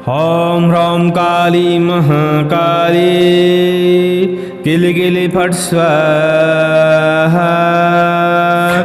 ॐ ह्रौं काली महाकाली किल किल फट स्वाहा।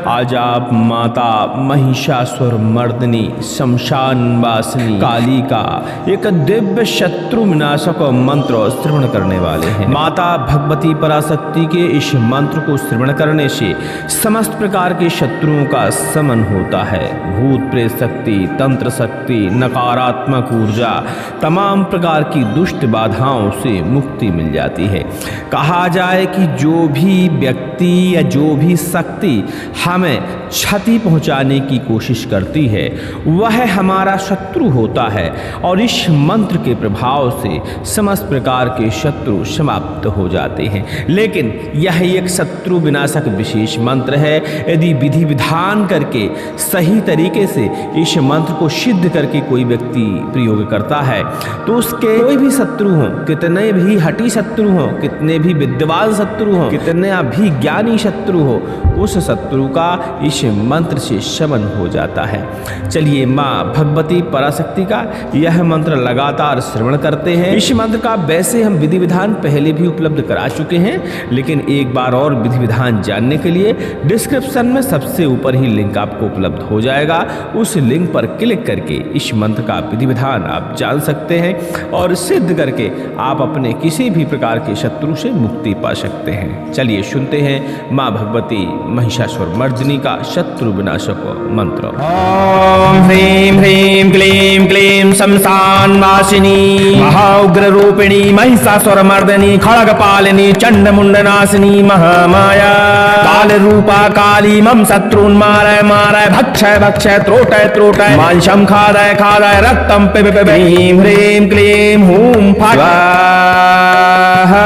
आज आप माता महिषासुर मर्दिनी शमशान वासिनी काली का एक दिव्य शत्रु विनाशक मंत्र श्रवण करने वाले हैं। माता भगवती पराशक्ति के इस मंत्र को श्रवण करने से समस्त प्रकार के शत्रुओं का शमन होता है। भूत प्रेत शक्ति, तंत्र शक्ति, नकारात्मक ऊर्जा, तमाम प्रकार की दुष्ट बाधाओं से मुक्ति मिल जाती है। कहा जाए कि जो भी व्यक्ति या जो भी शक्ति हमें क्षति पहुंचाने की कोशिश करती है वह हमारा शत्रु होता है और इस मंत्र के प्रभाव से समस्त प्रकार के शत्रु समाप्त हो जाते हैं। लेकिन यह एक शत्रु विनाशक विशेष मंत्र है। यदि विधि विधान करके सही तरीके से इस मंत्र को सिद्ध करके कोई व्यक्ति प्रयोग करता है तो उसके कोई भी शत्रु हो, कितने भी हठी शत्रु हो, कितने भी विद्वान शत्रु हो, कितने भी ज्ञानी शत्रु हो, उस शत्रु का इस मंत्र से शमन हो जाता है। चलिए माँ भगवती पराशक्ति का यह मंत्र लगातार श्रवण करते हैं। इस मंत्र का वैसे हम विधि विधान पहले भी उपलब्ध करा चुके हैं, लेकिन एक बार और विधि विधान जानने के लिए डिस्क्रिप्शन में सबसे ऊपर ही लिंक आपको उपलब्ध हो जाएगा। उस लिंक पर क्लिक करके इस मंत्र का विधि विधान आप जान सकते हैं और सिद्ध करके आप अपने किसी भी प्रकार के शत्रु से मुक्ति पा सकते हैं। चलिए सुनते हैं माँ भगवती महिषासुर मर्दिनी का शत्रु विनाशक मंत्र। ओम ह्रीं ह्रीं क्लीं क्लीं शमशान वासिनी महाउग्र रूपिणी महिषासुर मर्दिनी खड्गपालिनी चंड मुंड नाशिनी महामाया काल रूपा काली मम शत्रुन् मारय मारय भक्षय भक्षय त्रोटय त्रोटय मांसम खादय खादय रक्तम पिब पिब ह्रीं ह्रीं क्लीं हूं फट् स्वाहा।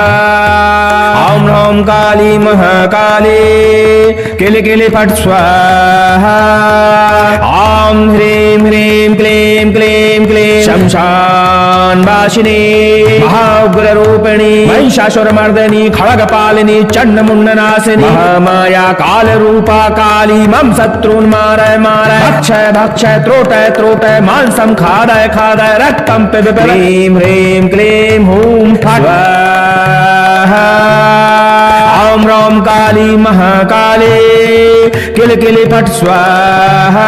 ओम ह्रौं काली महाकाली किल किल फट् स्वाहा। ओम ह्रीं ह्रीं क्लीं क्लीं क्लीं शमशान वासिनी महाउग्र रूपिणी महिषासुर मर्दिनी खड्गपालिनी चंड मुंड नाशिनी महामाया काल रूपा काली मम शत्रुन् मारय मारय भक्षय भक्षय त्रोटय त्रोटय मांसम खादय खादय रक्तम पिब पिब ह्रीं ह्रीं क्लीं हूं फट् स्वाहा। ओम ह्रौं काली महाकाली किल किल फट् स्वाहा।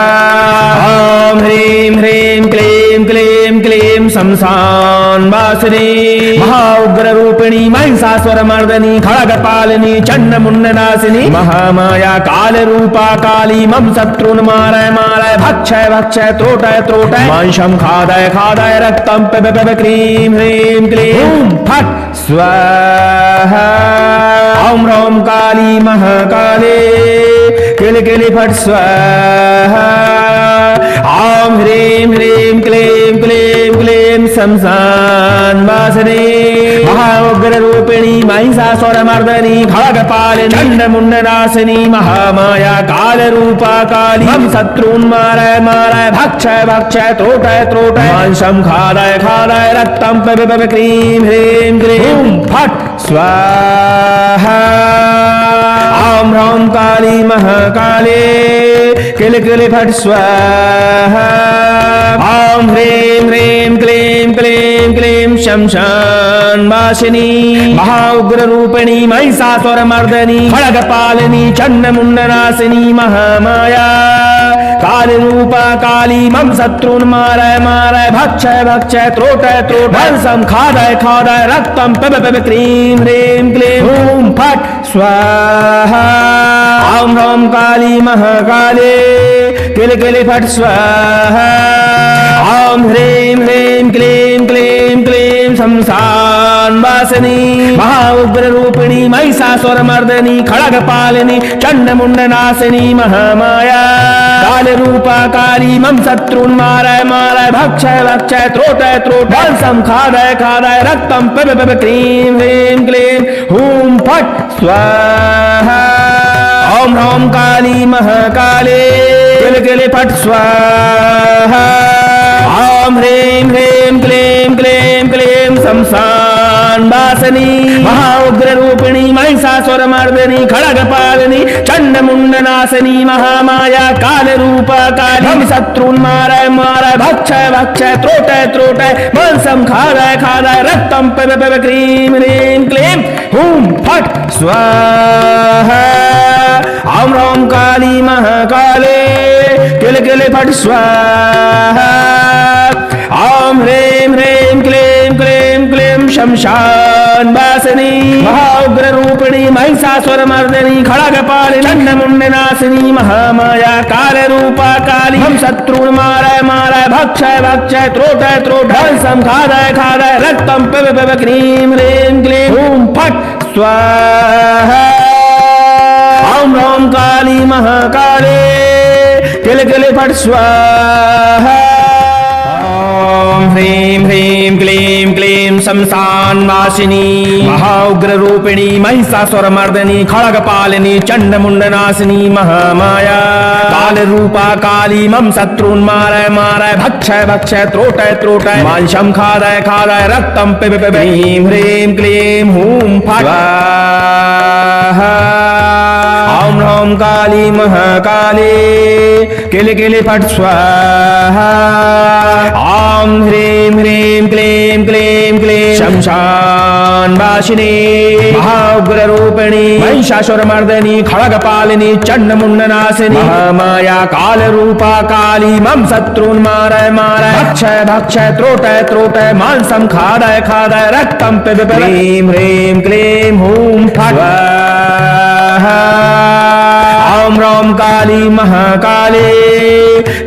ओम ह्रीं ह्रीं क्लीं क्लीं क्लीं शमशान वासिनी महाउग्र रूपिणी महिषासुर मर्दिनी खड्गपालिनी चंड मुंड नाशिनी महामाया काल रूपा काली मम शत्रुन् मारय मारय भक्षय भक्षय त्रोटय त्रोटय मांसम खादय खादय रक्तम पिब पिब ह्रीं ह्रीं क्लीं हूं फट् स्वाहा। ओम ह्रौं काली महाकाली किल किल फट् स्वाहा। ओम ह्रीं ह्रीं क्लीं क्लीं क्लीं शमशान वासिनी महाउग्र रूपिणी महिषासुर मर्दिनी खड्गपालिनी चंड मुंड नाशिनी महामाया काल रूपा काली मम शत्रुन् मारय मारय भक्षय भक्षय त्रोटय त्रोटय मांसम खादय खादय रक्तम पिब पिब ह्रीं ह्रीं क्लीं हूं फट् स्वाहा। ओम ह्रौं काली महाकाली किल किल फट् स्वाहा। ओम ह्रीं ह्रीं क्लीं क्लीं क्लीं शमशान वासिनी महाउग्र रूपिणी महिषासुर मर्दिनी खड्गपालिनी चंड मुंड नाशिनी महामाया काल रूपा काली मम शत्रुन् मारय मारय भक्षय भक्षय त्रोटय त्रोटय मांसम खादय खादय रक्तम पिब पिब ह्रीं ह्रीं क्लीं हूं फट् स्वाहा। ओम ह्रौं काली महाकाली किल किल फट् स्वाहा। ओम ह्रीं ह्रीं क्लीं क्लीं क्लीं शमशान वासिनी महाउग्र रूपिणी महिषासुर मर्दिनी खड्गपालिनी चंड मुंड नाशिनी महामाया काल रूपा काली मम शत्रुन् मारय मारय भक्षय भक्षय त्रोटय त्रोटय मांसम खादय खादय रक्तम पिब पिब ह्रीं ह्रीं क्लीं हूं फट् स्वाहा। ओम ह्रौं काली महाकाली किल किल फट् स्वाहा। ओम ह्रीं ह्रीं क्लीं क्लीं क्लीं शमशान वासिनी महाउग्र रूपिणी महिषासुर मर्दिनी खड्गपालिनी चंडमुंड नाशिनी महामाया काल रूप काली हम शत्रुन मारय मारय भक्षय भक्षय त्रोटय त्रोटय मांसम खादय खादय रक्तम पिब पिब क्रीम ह्रीम क्लीम हुम फट स्वाहा ओम ह्रौं काली महाकाले किल किल फट स्वाहा ओम ह्रीं ह्रीं क्लीं क्लीं क्लीं शमशान वासिनी महाउग्र रूपिणी महिषासुर मर्दिनी खड्गपालिनी चंडमुंड नाशिनी महामाया काल रूपा काली हम शत्रुन मारय मारय भक्षय भक्षय त्रोटय त्रोटय मांसम खादय खादय रक्तम पिब पिब क्रीं ह्रीं क्लीं हुम फट स्वाहा ओम ह्रौं काली महाकाले किल किल फट स्वाहा ओम ह्रीं ह्रीं क्लीं क्लीं शमशान वासिनी महाउग्र रूपिणी महिषासुर मर्दिनी खड्गपालिनी चंडमुंड नाशिनी महामाया काल रूपा काली मम शत्रुन मारय मारय भक्षय भक्षय त्रोटय त्रोटय मांसम खादय खादय रक्तम पिब पिब ह्रीं ह्रीं क्लीं हुम फट स्वाहा ओम ह्रौं काली महाकाले किल किल फट स्वाहा ओम ह्रीं ह्रीं क्लीं क्लीं क्लीं शमशान वासिनी महाउग्र रूपिणी महिषासुर मर्दिनी खड्गपालिनी चंडमुंड नाशिनी महामाया काल रूपा काली मम शत्रुन मारय मारय भक्षय भक्षय त्रोटय त्रोटय मांसम खादय खादय रक्तम पिब पिब ह्रीं ह्रीं क्लीं हुम फट स्वाहा ओम ह्रौं काली महाकाले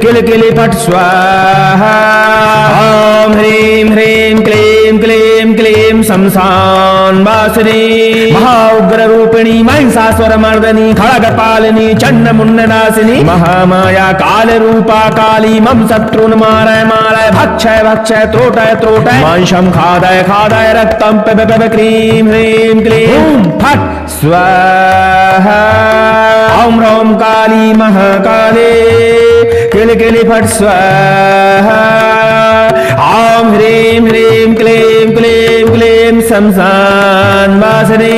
किल किल फट स्वाहा ओम ह्रीं ह्रीं क्लीं क्लीं क्लीं शमशान वासिनी महाउग्र रूपिणी महिषासुर मर्दिनी खड्गपालिनी चंडमुंड नाशिनी महामाया काल रूपा काली मम शत्रुन मारय मारय भक्षय भक्षय त्रोटय त्रोटय मांसम खादय खादय रक्तम पिब पिब क्रीं ह्रीं क्लीं हुम फट स्वाहा ओम ह्रौं काली महाकाले किल किल फट स्वाहा ओम ह्रीं ह्रीं क्लीं क्लीं क्लीं शमशान वासिनी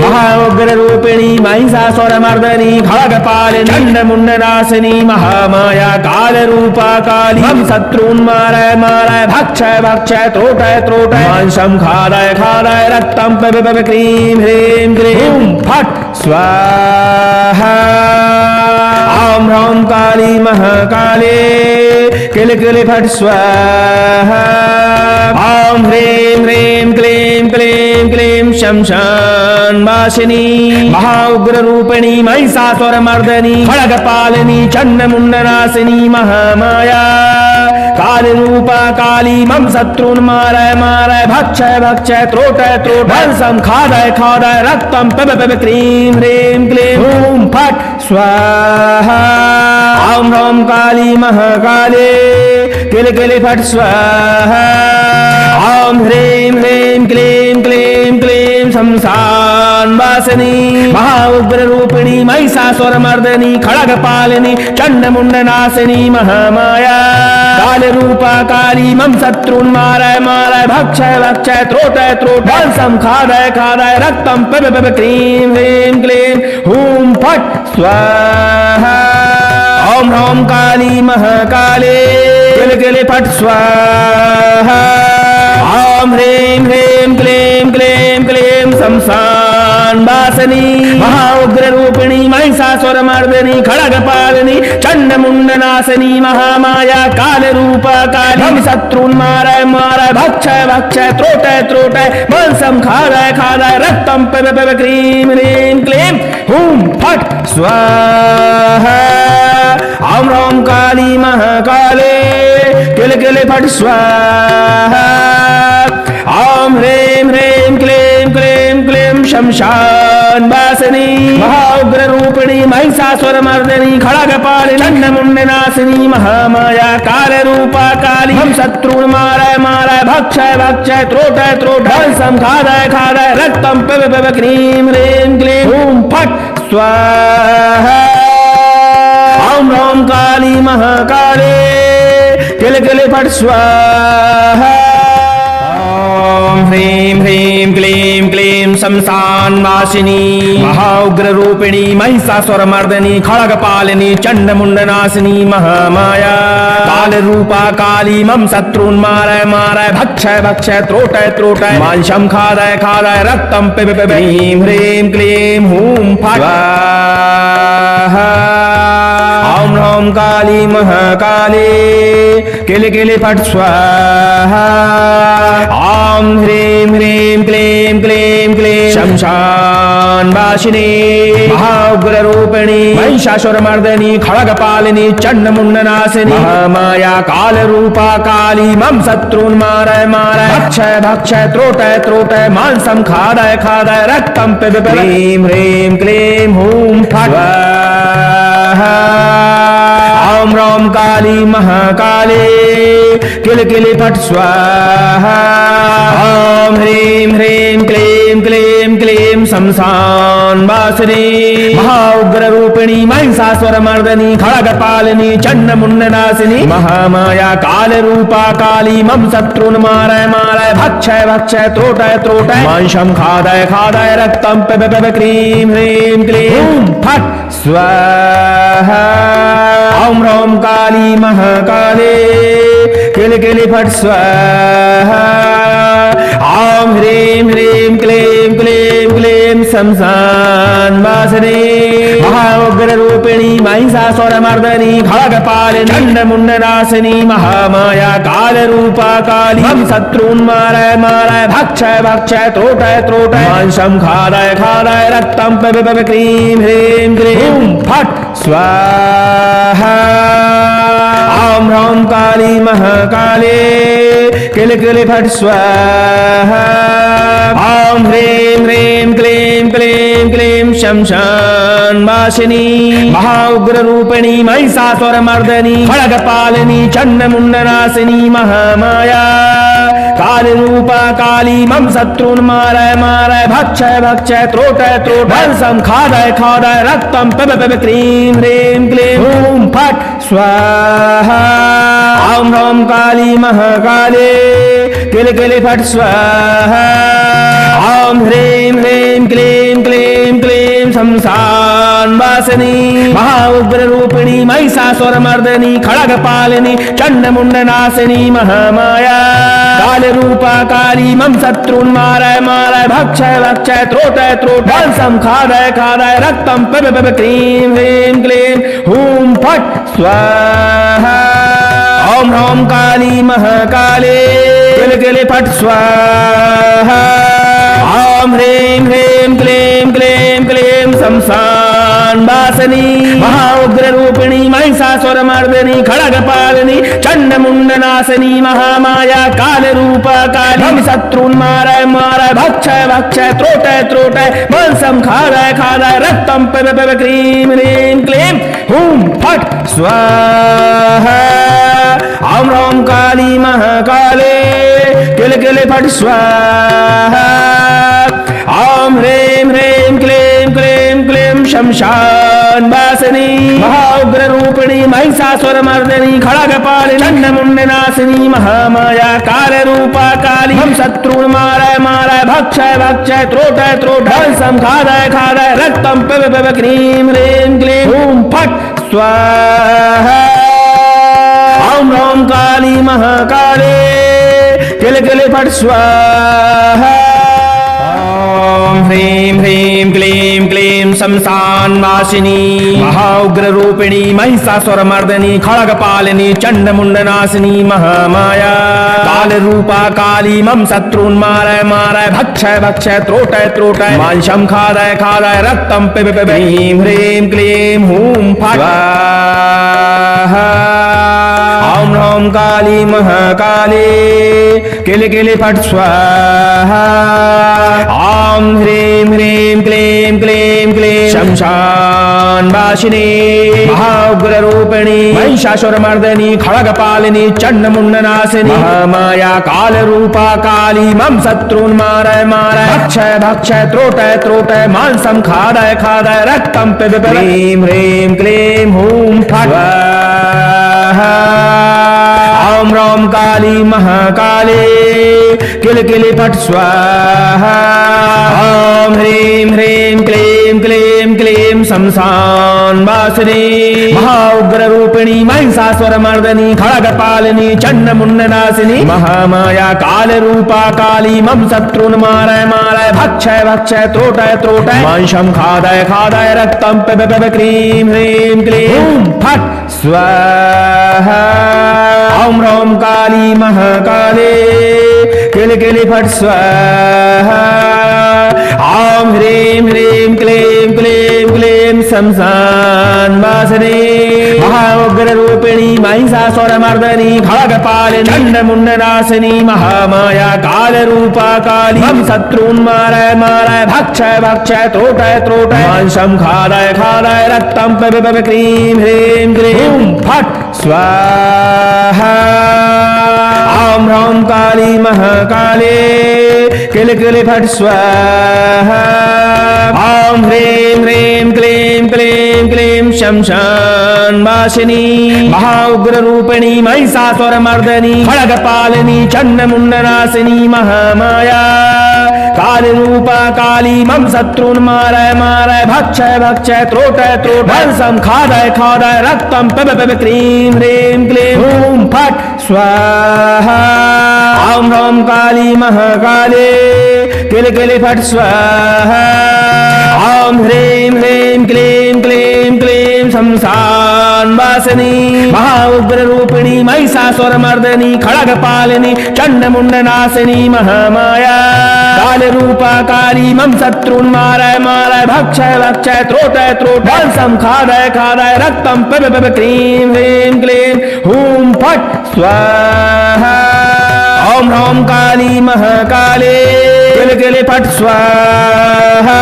महाउग्र रूपिणी महिषासुर मर्दिनी खड्गपालिनी चंडमुंड नाशिनी महामाया काल रूपा काली हम शत्रुन मारय मारय भक्षय भक्षय त्रोटय त्रोटय मांसम खादय खादय रक्तम पिब पिब क्रीं ह्रीं क्लीं हुम फट स्वाहा ओम ह्रौं काली महाकाले किल किल फट स्वाहा ओम ह्रीं ह्रीं क्लीं क्लीं क्लीं शमशान वासिनी महाउग्र रूपिणी महिषासुर मर्दिनी खड्गपालिनी चंडमुंड नाशिनी महामाया काल रूपा काली मम शत्रुन मारय मारय भक्षय भक्षय त्रोटय त्रोटय मांसम खादय खादय रक्तम पिब पिब क्रीं ह्रीं क्लीं हुम फट स्वाहा ओम ह्रौं काली महाकाले किल किल फट स्वाहा ओम ह्रीं ह्रीं क्लीं क्लीं क्लीं शमशान वासिनी महाउग्र रूपिणी महिषासुर मर्दिनी खड्गपालिनी चंडमुंड नाशिनी महामाया काल रूपा काली मम शत्रुन मारय मारय भक्षय भक्षय त्रोटय त्रोटय मांसम खादय खादय रक्तम पिब पिब क्रीं ह्रीं क्लीं हुम फट स्वाहा ओम ह्रौं काली महाकाले किल किल फट स्वाहा ओम ह्रीं ह्रीं क्लीं क्लीं क्लीं शमशान वासिनी महाउग्र रूपिणी महिषासुर मर्दिनी खड्गपालिनी चंडमुंड नाशिनी महामाया काल रूपा काली हम शत्रुन मारय मारय भक्षय भक्षय त्रोटय त्रोटय मांसम खादय खादय रक्तम पिब पिब क्रीं ह्रीं क्लीं हुम फट स्वाहा ओम ह्रौं काली महाकाले किल किल फट स्वाहा ओम ह्रीं ह्रीं क्लीं क्लीं क्लीं शमशान वासिनी महाउग्र रूपिणी महिषासुर मर्दिनी खड्गपालिनी चंडमुंड नाशिनी महामाया काल रूपा काली हम शत्रुन मारय मारय भक्षय भक्षय त्रोटय त्रोटय मांसम खादय खादय रक्तम पिब पिब क्रीं ह्रीं क्लीं हुम फट स्वाहा ओम ह्रौं काली महाकाले किल किल फट स्वाहा ओम ह्रीं ह्रीं शमशानवासिनी महाउग्र रूपिणी महिषासुरमर्दिनी खड्गपालिनी चण्डमुण्डनाशिनी महामाया काल रूपा काली मम शत्रून् मारय मारय भक्षय भक्षय त्रोटय त्रोटय मांसं खादय खादय रक्तं पिब पिब ह्रीं ह्रीं क्लीं हूं फट् स्वाहा ॐ ह्रौं काली महाकाली किल किल फट् स्वाहा ॐ ह्रीं ह्रीं क्लीं क्लीं क्लीं शमशानवासिनी महाउग्ररूपिणी महिषासुरमर्दिनी खड्गपालिनी चण्डमुण्डनाशिनी महामाया कालरूपा काली मम शत्रून् मारय मारय भक्षय भक्षय त्रोटय त्रोटय मांसं खादय खादय रक्तं पिब पिब ह्रीं ह्रीं क्लीं हूं फट् स्वाहा ॐ ह्रौं काली महाकाली किल किल फट् स्वाहा ॐ ह्रीं ह्रीं क्लीं क्लीं क्लीं शमशानवासिनी महाउग्ररूपिणी महिषासुरमर्दिनी खड्गपालिनी चण्डमुण्डनाशिनी महामाया कालरूपा काली मम शत्रून् मारय मारय भक्षय भक्षय त्रोटय त्रोटय मांसं खादय खादय रक्तं पिब पिब ह्रीं ह्रीं क्लीं हूं फट् स्वाहा ॐ ह्रौं काली महाकाली किल किल फट् स्वाहा ॐ ह्रीं ह्रीं क्लीं क्लीं क्लीं शमशानवासिनी महाउग्ररूपिणी महिषासुरमर्दिनी खड्गपालिनी चण्डमुण्डनाशिनी महामाया कालरूपा काली मम शत्रून् मारय मारय भक्षय भक्षय त्रोटय त्रोटय मांसं खादय खादय रक्तं पिब पिब ह्रीं ह्रीं क्लीं हूं फट् स्वाहा ॐ ह्रौं काली महाकाली किल किल फट् स्वाहा ॐ ह्रीं ह्रीं क्लीं क्लीं क्लीं शमशानवासिनी महाउग्ररूपिणी महिषासुरमर्दिनी खड्गपालिनी चण्डमुण्डनाशिनी महामाया कालरूपा काली मम शत्रून् मारय मारय भक्षय भक्षय त्रोटय त्रोटय मांसं खादय खादय रक्तं पिब पिब ह्रीं ह्रीं क्लीं हूं फट् स्वाहा ॐ ह्रौं काली महाकाली किल किल फट् स्वाहा ॐ ह्रीं ह्रीं क्लीं क्लीं क्लीं शमशानवासिनी महाउग्ररूपिणी महिषासुरमर्दिनी खड्गपालिनी चण्डमुण्डनाशिनी महामाया कालरूपा काली मम शत्रून् मारय मारय भक्षय भक्षय त्रोटय त्रोटय मांसं खादय खादय रक्तं पिब पिब ह्रीं ह्रीं क्लीं हूं फट् स्वाहा ॐ ह्रौं काली महाकाली किल किल फट् स्वाहा ॐ ह्रीं ह्रीं क्लीं क्लीं क्लीं शमशानवासिनी महाउग्ररूपिणी महिषासुरमर्दिनी खड्गपालिनी चण्डमुण्डनाशिनी महामाया कालरूपा काली मम शत्रून् मारय मारय भक्षय भक्षय त्रोटय त्रोटय मांसं खादय खादय रक्तं पिब पिब ह्रीं ह्रीं क्लीं हूं फट् स्वाहा ॐ ह्रौं काली महाकाली किल किल फट् स्वाहा ॐ ह्रीं ह्रीं क्लीं क्लीं क्लीं शमशानवासिनी महाउग्ररूपिणी महिषासुरमर्दिनी खड्गपालिनी चण्डमुण्डनाशिनी महामाया कालरूपा काली मम शत्रून् मारय मारय भक्षय भक्षय त्रोटय त्रोटय मांसं खादय खादय रक्तं पिब पिब ह्रीं ह्रीं क्लीं हूं फट् स्वाहा ॐ ह्रौं काली महाकाली किल किल फट् स्वाहा ॐ ह्रीं ह्रीं क्लीं क्लीं शमशानवासिनी महाउग्ररूपिणी महिषासुरमर्दिनी खड्गपालिनी चण्डमुण्डनाशिनी महामाया कालरूपा काली मम शत्रून् मारय मारय भक्षय भक्षय त्रोटय त्रोटय मांसं खादय खादय रक्तं पिब पिब ह्रीं ह्रीं क्लीं हूं फट् स्वाहा ॐ ह्रौं काली महाकाली किल किल फट् स्वाहा ॐ ह्रीं ह्रीं क्लीं क्लीं क्लीं शमशानवासिनी महाउग्ररूपिणी महिषासुरमर्दिनी खड्गपालिनी चण्डमुण्डनाशिनी महामाया कालरूपा काली मम शत्रून् मारय मारय भक्षय भक्षय त्रोटय त्रोटय मांसं खादय खादय रक्तं पिब पिब ह्रीं ह्रीं क्लीं हूं फट् स्वाहा ॐ ॐ ह्रौं काली महाकाली किल किल फट् स्वाहा ॐ ह्रीं ह्रीं क्लीं क्लीं क्लीं शमशान वासिनी महाउग्र रूपिणी महिषासुरमर्दिनी खड्गपालिनी चण्डमुण्डनाशिनी महामाया काल रूपा काली मम शत्रुन् मारय मारय भक्षय भक्षय त्रोटय त्रोटय मांसं खादय खादय रक्तं पिब क्रीं ह्रीं क्लीं फट् स्वाहा ॐ ह्रौं काली महाकाली किल किल फट् स्वाहा ॐ ह्रीं ह्रीं क्लीं क्लीं क्लीं शमशान वासिनी महाउग्र रूपिणी महिषासुरमर्दिनी खड्गपालिनी चण्डमुण्डनाशिनी महामाया काल रूपा काली मम शत्रून् मारय मारय भक्षय भक्षय त्रोटय त्रोटय मांसं खादय खादय रक्तं पिब क्रीं ह्रीं क्लीं फट् स्वाहा ॐ ह्रौं काली महाकाली किल किल फट् स्वाहा ॐ ह्रीं ह्रीं क्लीं क्लीं क्लीं शमशान वासिनी महाउग्र रूपिणी महिषासुरमर्दिनी खड्गपालिनी चण्डमुण्डनाशिनी महामाया काल रूपा काली मम शत्रून् मारय मारय भक्षय भक्षय त्रोटय त्रोटय मांसं खादय खादय रक्तं पिब क्रीं ह्रीं क्लीं ॐ फट् स्वाहा ॐ ह्रौं काली महाकाली किल किल फट् स्वाहा ॐ ह्रीं ह्रीं क्लीं क्लीं क्लीं शमशान वासिनी महाउग्र रूपिणी महिषासुरमर्दिनी खड्गपालिनी चण्डमुण्डनाशिनी महामाया काल रूपा काली मम शत्रून् मारय मारय भक्षय भक्षय त्रोटय त्रोटय मांसं खादय खादय रक्तं पिब क्रीं ह्रीं क्लीं ॐ फट् स्वाहा ॐ ह्रौं काली महाकाली किल किल फट् स्वाहा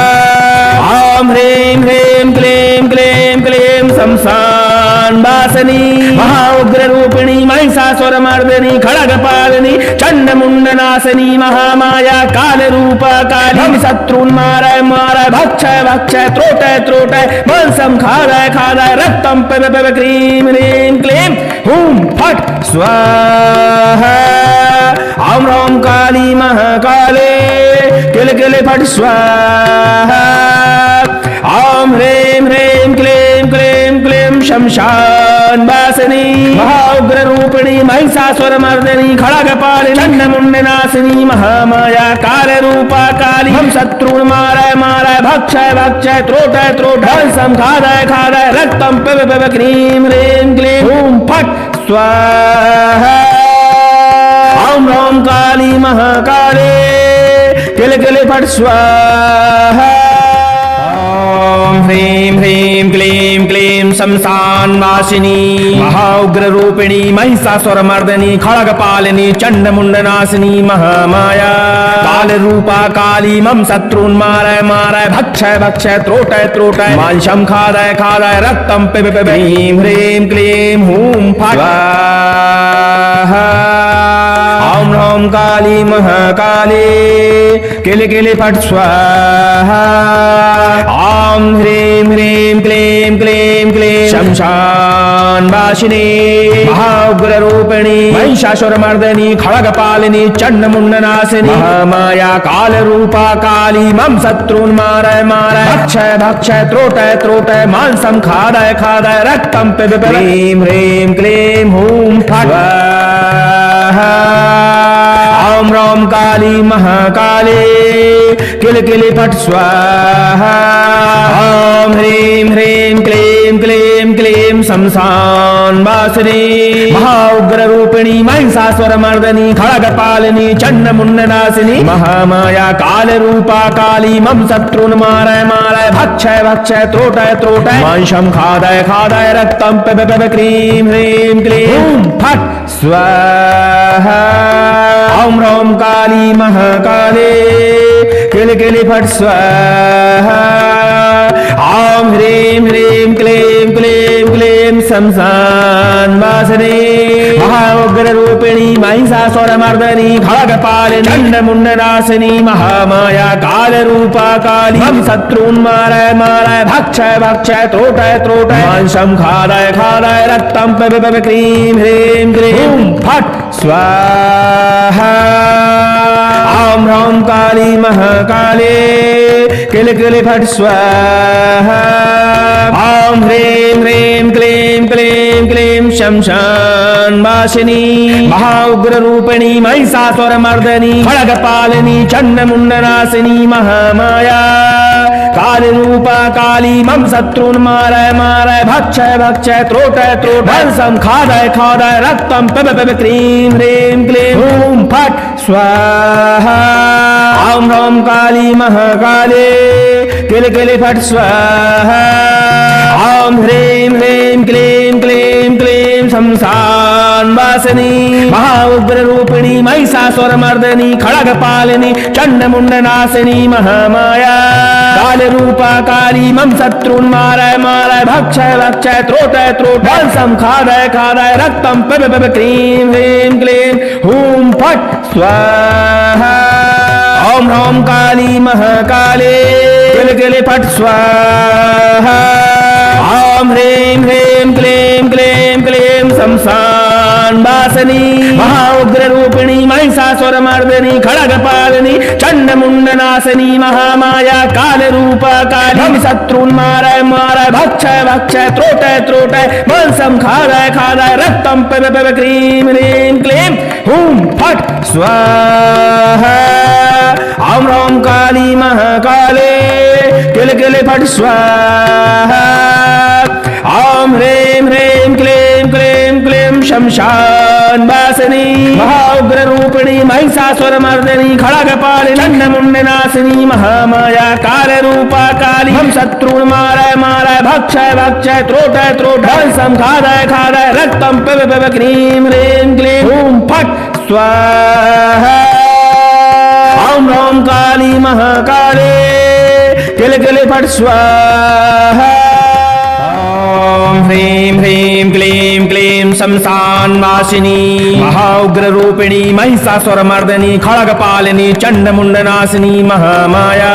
ॐ ह्रीं ह्रीं क्लीं क्लीं क्लीं शमशान वासिनी महाउग्र रूपिणी महिषासुरमर्दिनी खड्गपालिनी चण्डमुण्डनाशिनी महामाया काल रूपा काली मम शत्रून् मारय मारय भक्षय भक्षय त्रोटय त्रोटय मांसं खादय खादय रक्तं पिब क्रीं ह्रीं क्लीं ॐ फट् स्वाहा ॐ ह्रौं काली महाकाली किल किल फट् स्वाहा ॐ ह्रीं ह्रीं क्लीं क्लीं क्लीं शमशान वासिनी महाउग्र रूपिणी महिषासुरमर्दिनी खड्गपालिनी चण्डमुण्डनाशिनी महामाया काल रूपा काली मम शत्रून् मारय मारय भक्षय भक्षय त्रोटय त्रोटय मांसं खादय खादय रक्तं पिब क्रीं ह्रीं क्लीं ॐ फट् स्वाहा ॐ ह्रौं काली महाकाली किल किल फट् स्वाहा ॐ ह्रीं ह्रीं क्लीं क्लीं शमशान वासिनी महाउग्र रूपिणी महिषासुरमर्दिनी खड्गपालिनी चण्डमुण्डनाशिनी महामाया काल रूपा काली मम शत्रून् मारय मारय भक्षय भक्षय त्रोटय त्रोटय मांसं खादय खादय रक्तं पिब ह्रीं ह्रीं क्लीं ॐ फट् स्वाहा ॐ ह्रौं काली महाकाली किल किल फट् स्वाहा ॐ ह्रीं ह्रीं क्लीं क्लीं क्लीं शमशान वासिनी महाउग्र रूपिणी महिषासुरमर्दिनी खड्गपालिनी चण्डमुण्डनाशिनी महामाया काल रूपा काली मम शत्रून् मारय मारय भक्षय भक्षय त्रोटय त्रोटय मांसं खादय खादय रक्तं पिब ह्रीं ह्रीं क्लीं ॐ फट् स्वाहा ॐ ह्रौं काली महाकाली किल किल फट् स्वाहा ॐ ह्रीं ह्रीं क्लीं क्लीं क्लीं शमशान वासिनी महाउग्र रूपिणी महिषासुरमर्दिनी खड्गपालिनी चण्डमुण्डनाशिनी महामाया काल रूपा काली मम शत्रून् मारय मारय भक्षय भक्षय त्रोटय त्रोटय मांसं खादय खादय रक्तं पिब क्रीं ह्रीं क्लीं ॐ फट् स्वाहा ॐ ह्रौं काली महाकाली किल किल फट् स्वाहा ॐ ह्रीं ह्रीं क्लीं क्लीं क्लीं शमशान वासिनी महाउग्र रूपिणी महिषासुरमर्दिनी खड्गपालिनी चण्डमुण्डनाशिनी महामाया काल रूपा काली मम शत्रून् मारय मारय भक्षय भक्षय त्रोटय त्रोटय मांसं खादय खादय रक्तं पिब क्रीं ह्रीं क्लीं फट् स्वाहा ॐ ह्रौं काली महाकाले किल किल फट् स्वाहा ॐ ह्रीं ह्रीं क्लीं क्लीं क्लीं शमशान वासिनी महाउग्र रूपिणी महिषासुरमर्दिनी खड्गपालिनी चण्डमुण्डनाशिनी महामाया काल रूपा काली मम शत्रून् मारय मारय भक्षय भक्षय त्रोटय त्रोटय मांसं खादय खादय रक्तं पिब क्रीं ह्रीं क्लीं ॐ फट् स्वाहा ॐ ह्रौं काली महाकाले किल किल फट् स्वाहा ॐ ह्रीं ह्रीं क्लीं क्लीं क्लीं शमशान वासिनी महाउग्र रूपिणी महिषासुरमर्दिनी खड्गपालिनी चण्डमुण्डनाशिनी महामाया काल रूपा काली मम शत्रून् मारय मारय भक्षय भक्षय त्रोटय त्रोटय मांसं खादय खादय रक्तं पिब क्रीं ह्रीं क्लीं ॐ फट् स्वाहा ॐ ह्रौं काली महाकाले किल किल फट् स्वाहा ॐ ह्रीं ह्रीं क्लीं क्लीं क्लीं शमशान वासिनी महाउग्र रूपिणी महिषासुरमर्दिनी खड्गपालिनी चण्डमुण्डनाशिनी महामाया काल रूपा काली मम शत्रून् मारय मारय भक्षय भक्षय त्रोटय त्रोटय मांसं खादय खादय रक्तं पिब क्रीं ह्रीं क्लीं ॐ फट् स्वाहा ॐ ह्रौं काली महाकाले किल किल फट् स्वाहा ॐ ह्रीं ह्रीं क्लीं क्लीं क्लीं शमशान वासिनी महाउग्र रूपिणी महिषासुरमर्दिनी खड्गपालिनी चण्डमुण्डनाशिनी महामाया काल रूपा काली मम शत्रून् मारय मारय भक्षय भक्षय त्रोटय त्रोटय मांसं खादय खादय रक्तं पिब क्रीं ह्रीं क्लीं ॐ फट् स्वाहा ॐ ह्रौं काली महाकाले किल किल फट् स्वाहा ॐ ह्रीं ह्रीं क्लीं क्लीं शमशान वासिनी महाउग्र रूपिणी महिषासुरमर्दिनी खड्गपालिनी चण्डमुण्डनाशिनी महामाया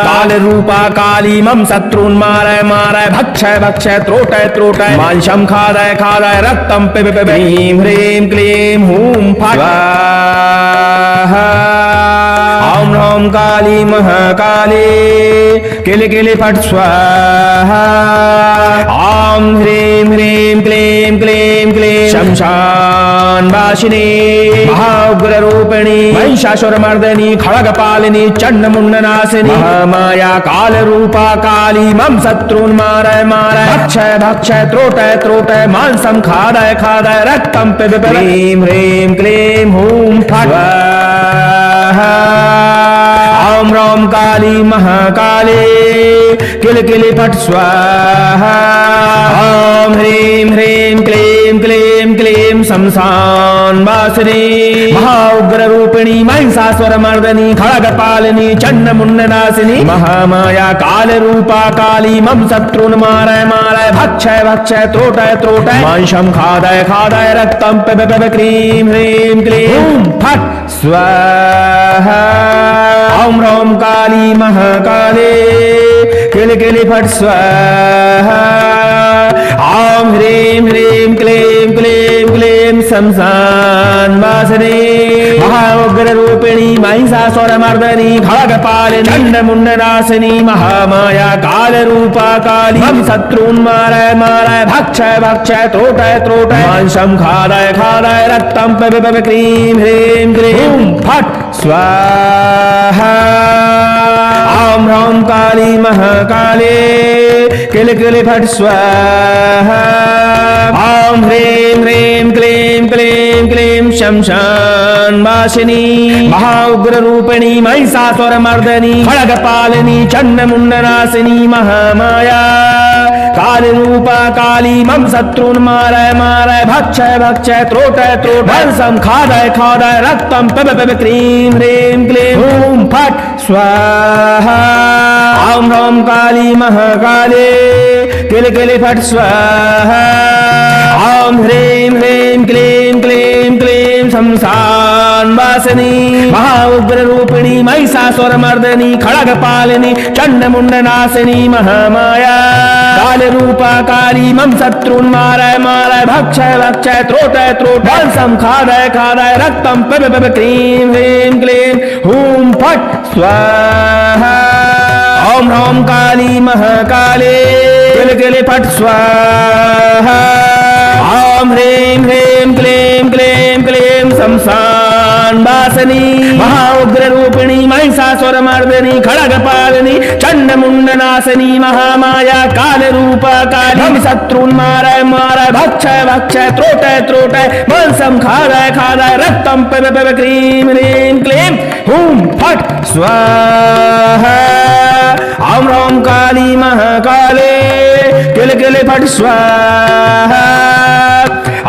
काल रूपा काली मम शत्रून् मारय मारय भक्षय भक्षय त्रोटय त्रोटय मांसं खादय खादय रक्तं पिब क्रीं ह्रीं क्लीं ॐ फट् स्वाहा ॐ ह्रौं काली महाकाले किल किल फट् स्वाहा ॐ ह्रीं ह्रीं क्लीं क्लीं क्लीं शमशान वासिनी महाउग्र रूपिणी महिषासुरमर्दिनी खड्गपालिनी चण्डमुण्डनाशिनी महामाया काल रूपा काली मम शत्रून् मारय मारय भक्षय भक्षय त्रोटय त्रोटय मांसं खादय खादय रक्तं पिब क्रीं ह्रीं क्लीं ॐ फट् स्वाहा ॐ ह्रौं काली महाकाले किल किल फट् स्वाहा ॐ ह्रीं ह्रीं क्लीं क्लीं क्लीं शमशान वासिनी महाउग्र रूपिणी महिषासुरमर्दिनी खड्गपालिनी चण्डमुण्डनाशिनी महामाया काल रूपा काली मम शत्रून् मारय मारय भक्षय भक्षय त्रोटय त्रोटय मांसं खादय खादय रक्तं पिब क्रीं ह्रीं क्लीं ॐ फट् स्वाहा ॐ ह्रौं काली महाकाले किल किल फट् स्वाहा ॐ ह्रीं ह्रीं क्लीं क्लीं क्लीं शमशान वासिनी महाउग्र रूपिणी महिषासुरमर्दिनी खड्गपालिनी चण्डमुण्डनाशिनी महामाया काल रूपा काली मम शत्रून् मारय मारय भक्षय भक्षय त्रोटय त्रोटय मांसं खादय खादय रक्तं पिब क्रीं ह्रीं क्लीं ॐ फट् स्वाहा ॐ ह्रौं काली महाकाले किल किल फट् स्वाहा ॐ ह्रीं ह्रीं क्लीं क्लीं क्लीं शमशान वासिनी महाउग्र रूपिणी महिषासुरमर्दिनी खड्गपालिनी चण्डमुण्डनाशिनी महामाया काल रूपा काली मम शत्रून् मारय मारय भक्षय भक्षय त्रोटय त्रोटय वंशं खादय खादय रक्तं पिब पिब क्रीं ह्रीं क्लीं हूं फट् स्वाहा ॐ ह्रौं काली महाकाले किल किल फट् स्वाहा ॐ ह्रीं ह्रीं क्लीं क्लीं क्लीं शंसानवासिनी महाउग्र रूपिणी महिषासुरमर्दिनी खड्गपालिनी चण्डमुण्डनाशिनी महामाया काल रूपा काली मम शत्रून् मारय मारय भक्षय भक्षय त्रोटय त्रोटय वंशं खादय खादय रक्तं पिब पिब क्रीं ह्रीं क्लीं हूं फट् स्वाहा ॐ ह्रौं काली महाकाले किल किल फट् स्वाहा ॐ ह्रीं ह्रीं क्लीं क्लीं क्लीं शंसानवासिनी महाउग्र रूपिणी महिषासुरमर्दिनी खड्गपालिनी चण्डमुण्डनाशिनी महामाया काल रूपा काली मम शत्रून् मारय मारय भक्षय भक्षय त्रोटय त्रोटय वंशं खादय खादय रक्तं पिब पिब क्रीं ह्रीं क्लीं हूं फट् स्वाहा ॐ ह्रौं काली महाकाले किल किल फट् स्वाहा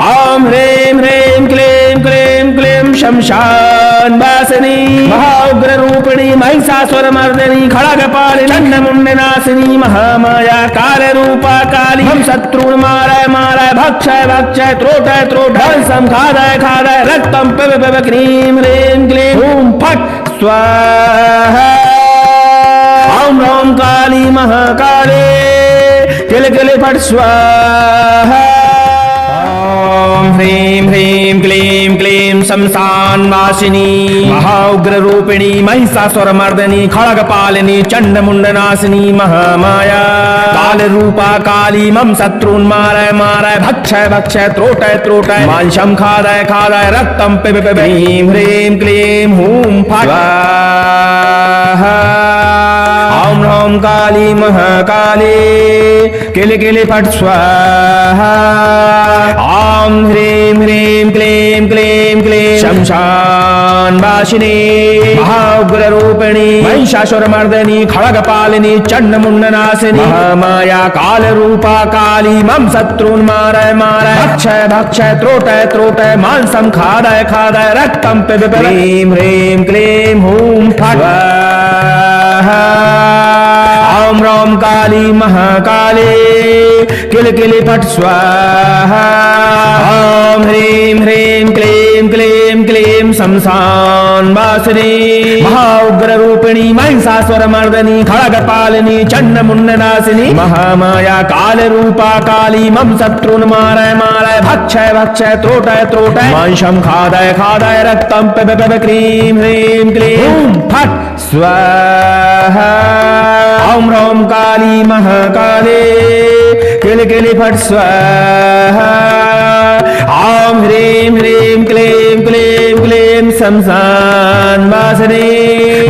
ॐ ह्रीं ह्रीं क्लीं क्लीं क्लीं शंसानवासिनी महाउग्र रूपिणी महिषासुरमर्दिनी खड्गपालिनी चण्डमुण्डनाशिनी महामाया काल रूपा काली मम शत्रून् मारय मारय भक्षय भक्षय त्रोटय त्रोटय वंशं खादय खादय रक्तं पिब पिब क्रीं ह्रीं क्लीं हूं फट् स्वाहा ॐ ह्रौं काली महाकाले किल किल फट् स्वाहा ॐ ह्रीं ह्रीं क्लीं क्लीं शंसानवासिनी महाउग्र रूपिणी महिषासुरमर्दिनी खड्गपालिनी चण्डमुण्डनाशिनी महामाया काल रूपा काली मम शत्रून् मारय मारय भक्षय भक्षय त्रोटय त्रोटय मांसं खादय खादय रक्तं पिब पिब ह्रीं ह्रीं क्लीं हूं फट् स्वाहा ॐ ह्रौं काली महाकाले किल किल फट् स्वाहा ॐ ह्रीं ह्रीं क्लीं क्लीं क्लीं शंसानवासिनी महाउग्र रूपिणी महिषासुरमर्दिनी खड्गपालिनी चण्डमुण्डनाशिनी महामाया काल रूपा काली मम शत्रून् मारय मारय भक्षय भक्षय त्रोटय त्रोटय मांसं खादय खादय रक्तं पिब पिब ह्रीं ह्रीं क्लीं हूं फट् स्वाहा ॐ ह्रौं काली महाकाले किल किल फट् स्वाहा ॐ ह्रीं ह्रीं क्लीं क्लीं क्लीं शंसानवासिनी महाउग्र रूपिणी महिषासुरमर्दिनी खड्गपालिनी चण्डमुण्डनाशिनी महामाया काल रूपा काली मम शत्रून् मारय मारय भक्षय भक्षय त्रोटय त्रोटय मांसं खादय खादय रक्तं पिब पिब क्रीं ह्रीं क्लीं हूं फट् स्वाहा ॐ ह्रौं काली महाकाले किल किल फट् स्वाहा ॐ ह्रीं ह्रीं क्लीं क्लीं क्लीं शंसानवासिनी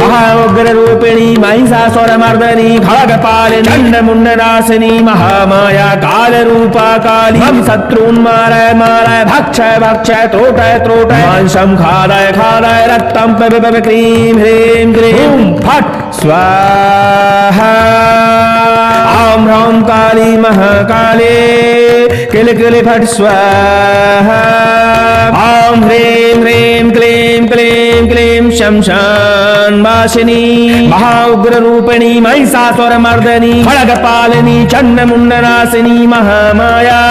महाउग्र रूपिणी महिषासुरमर्दिनी खड्गपालिनी चण्डमुण्डनाशिनी महामाया काल रूपा काली मम शत्रून् मारय मारय भक्षय भक्षय त्रोटय त्रोटय मांसं खादय खादय रक्तं पिब पिब क्रीं ह्रीं क्लीं हूं फट् स्वाहा ॐ ह्रौं काली महाकाले किल किल फट् स्वाहा ॐ ह्रीं ह्रीं क्लीं क्लीं क्लीं शंसानवासिनी महाउग्र रूपिणी महिषासुरमर्दिनी खड्गपालिनी चण्डमुण्डनाशिनी महामाया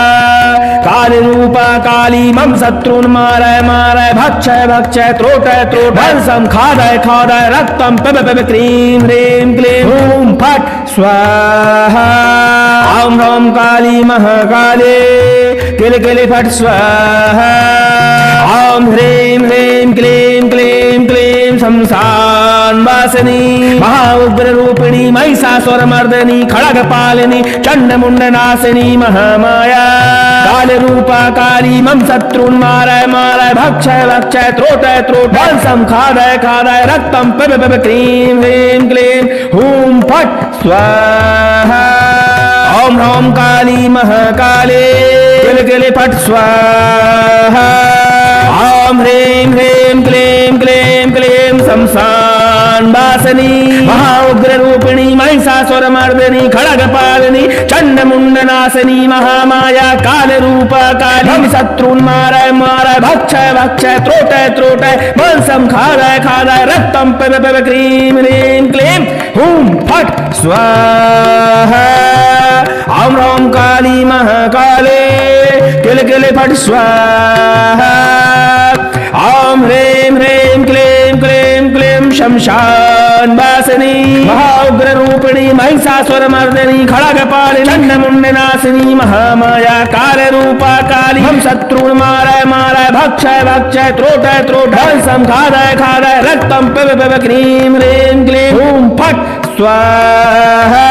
काल रूपा काली मम शत्रून् मारय मारय भक्षय भक्षय त्रोटय त्रोटय वंशं खादय खादय रक्तं पिब पिब क्रीं ह्रीं क्लीं हूं फट् स्वाहा ॐ ह्रौं काली महाकाले किल किल फट् स्वाहा ॐ ह्रीं ह्रीं क्लीं क्लीं क्लीं शंसानवासिनी महाउग्र रूपिणी महिषासुरमर्दिनी खड्गपालिनी चण्डमुण्डनाशिनी महामाया काल रूपा काली मम शत्रून् मारय मारय भक्षय भक्षय त्रोटय त्रोटय वंशं खादय खादय रक्तं पिब पिब क्रीं ह्रीं क्लीं हूं फट् स्वाहा ॐ ह्रौं काली महाकाले किल किल फट् स्वाहा ॐ ह्रीं ह्रीं क्लीं क्लीं क्लीं शंसानवासिनी शमशान वासिनी महाउग्र रूपिणी महिषासुर मर्दिनी खड़गपालिनी चंड मुंड नाशिनी महामाया काल रूप काली हम शत्रुन मारय मारय भक्षय भक्षय त्रोटय त्रोटय मांसम खादय खादय रक्तम पिब पिब क्रीम ह्रीम क्लीम हुम फट स्वाहा ओम ह्रौं काली महाकाले किल किल फट स्वाहा ओम ह्रीं ह्रीं क्लीं क्लीं क्लीं शमशान वासिनी महाउग्र रूपिणी महिषासुर मर्दिनी खड़गपालिनी चंड मुंड नाशिनी महामाया काल रूपा काली हम शत्रुन मारय मारय भक्षय भक्षय त्रोटय त्रोटय सम खादय खादय रक्तम पिब पिब क्रीं ह्रीं क्लीं हुम फट स्वाहा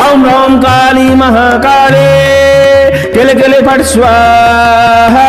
ओम ह्रौं काली महाकाले किल किल फट स्वाहा